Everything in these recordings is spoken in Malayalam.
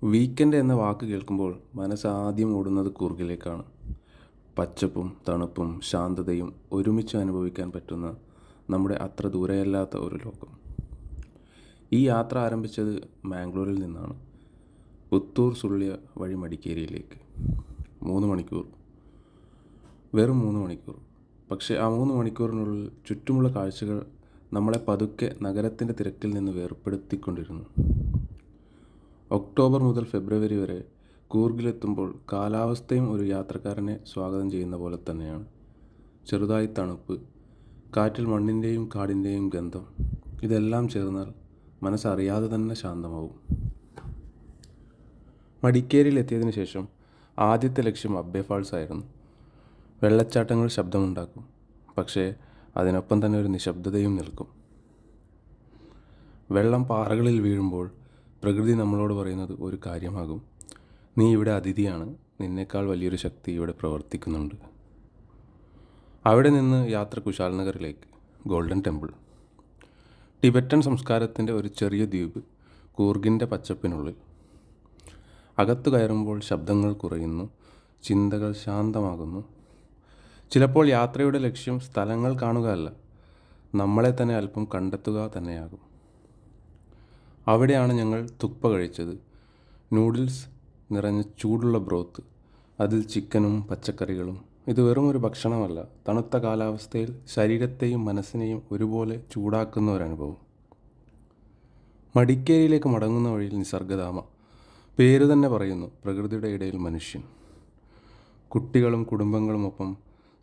വീക്കെൻഡ് എന്ന വാക്ക് കേൾക്കുമ്പോൾ മനസ്സാദ്യം ഓടുന്നത് കൂർഗിലേക്കാണ്. പച്ചപ്പും തണുപ്പും ശാന്തതയും ഒരുമിച്ച് അനുഭവിക്കാൻ പറ്റുന്ന നമ്മുടെ അത്ര ദൂരെയല്ലാത്ത ഒരു ലോകം. ഈ യാത്ര ആരംഭിച്ചത് മാംഗ്ലൂരിൽ നിന്നാണ്. പുത്തൂർ സുള്ളിയ വഴി മടിക്കേരിയിലേക്ക് 3 മണിക്കൂർ, വെറും 3 മണിക്കൂർ. പക്ഷേ ആ 3 മണിക്കൂറിനുള്ളിൽ ചുറ്റുമുള്ള കാഴ്ചകൾ നമ്മളെ പതുക്കെ നഗരത്തിൻ്റെ തിരക്കിൽ നിന്ന് വേർപ്പെടുത്തിക്കൊണ്ടിരുന്നു. ഒക്ടോബർ മുതൽ ഫെബ്രുവരി വരെ കൂർഗിലെത്തുമ്പോൾ കാലാവസ്ഥയും ഒരു യാത്രക്കാരനെ സ്വാഗതം ചെയ്യുന്ന പോലെ തന്നെയാണ്. ചെറുതായി തണുപ്പ്, കാറ്റിൽ മണ്ണിൻ്റെയും കാടിൻ്റെയും ഗന്ധം, ഇതെല്ലാം ചേർന്നാൽ മനസ്സറിയാതെ തന്നെ ശാന്തമാവും. മടിക്കേരിയിലെത്തിയതിനു ശേഷം ആദ്യത്തെ ലക്ഷ്യം അബ്ബെ ഫാൾസ് ആയിരുന്നു. വെള്ളച്ചാട്ടങ്ങൾ ശബ്ദമുണ്ടാക്കും, പക്ഷേ അതിനൊപ്പം തന്നെ ഒരു നിശബ്ദതയും നിൽക്കും. വെള്ളം പാറകളിൽ വീഴുമ്പോൾ പ്രകൃതി നമ്മളോട് പറയുന്നത് ഒരു കാര്യമാകും: നീ ഇവിടെ അതിഥിയാണ്, നിന്നേക്കാൾ വലിയൊരു ശക്തി ഇവിടെ പ്രവർത്തിക്കുന്നുണ്ട്. അവിടെ നിന്ന് യാത്ര കുശാൽ നഗറിലേക്ക്, ഗോൾഡൻ ടെമ്പിൾ. ടിബറ്റൻ സംസ്കാരത്തിൻ്റെ ഒരു ചെറിയ ദ്വീപ് കൂർഗിൻ്റെ പച്ചപ്പിനുള്ളിൽ. അകത്തു കയറുമ്പോൾ ശബ്ദങ്ങൾ കുറയുന്നു, ചിന്തകൾ ശാന്തമാകുന്നു. ചിലപ്പോൾ യാത്രയുടെ ലക്ഷ്യം സ്ഥലങ്ങൾ കാണുക അല്ല, നമ്മളെ തന്നെ അല്പം കണ്ടെത്തുക തന്നെയാകും. അവിടെയാണ് ഞങ്ങൾ തുക്പ കഴിച്ചത്. നൂഡിൽസ് നിറഞ്ഞ ചൂടുള്ള ബ്രോത്ത്, അതിൽ ചിക്കനും പച്ചക്കറികളും. ഇത് വെറും ഒരു ഭക്ഷണമല്ല, തണുത്ത കാലാവസ്ഥയിൽ ശരീരത്തെയും മനസ്സിനെയും ഒരുപോലെ ചൂടാക്കുന്ന ഒരനുഭവം. മടിക്കേരിയിലേക്ക് മടങ്ങുന്ന വഴിയിൽ നിസർഗധാമ. പേര് തന്നെ പറയുന്നു, പ്രകൃതിയുടെ ഇടയിൽ മനുഷ്യൻ. കുട്ടികളും കുടുംബങ്ങളുമൊപ്പം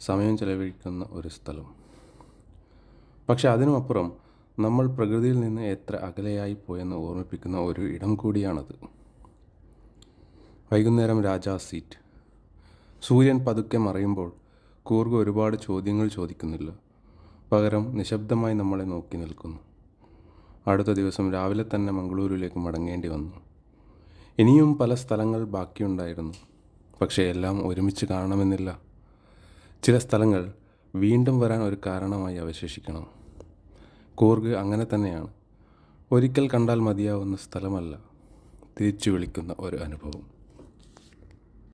സമയം ചെലവഴിക്കുന്ന ഒരു സ്ഥലം. പക്ഷെ അതിനുമപ്പുറം നമ്മൾ പ്രകൃതിയിൽ നിന്ന് എത്ര അകലെയായി പോയെന്ന് ഓർമ്മിപ്പിക്കുന്ന ഒരു ഇടം കൂടിയാണത്. വൈകുന്നേരം രാജാ സീറ്റ്. സൂര്യൻ പതുക്കെ മറയുമ്പോൾ കൂർഗ് ഒരുപാട് ചോദ്യങ്ങൾ ചോദിക്കുന്നില്ല, പകരം നിശബ്ദമായി നമ്മളെ നോക്കി നിൽക്കുന്നു. അടുത്ത ദിവസം രാവിലെ തന്നെ മംഗളൂരുവിലേക്ക് മടങ്ങേണ്ടി വന്നു. ഇനിയും പല സ്ഥലങ്ങൾ ബാക്കിയുണ്ടായിരുന്നു, പക്ഷേ എല്ലാം ഒരുമിച്ച് കാണണമെന്നില്ല. ചില സ്ഥലങ്ങൾ വീണ്ടും വരാൻ ഒരു കാരണമായി അവശേഷിക്കണം. കൂർഗ് അങ്ങനെ തന്നെയാണ്. ഒരിക്കൽ കണ്ടാൽ മതിയാവുന്ന സ്ഥലമല്ല, തിരിച്ചു വിളിക്കുന്ന ഒരു അനുഭവം.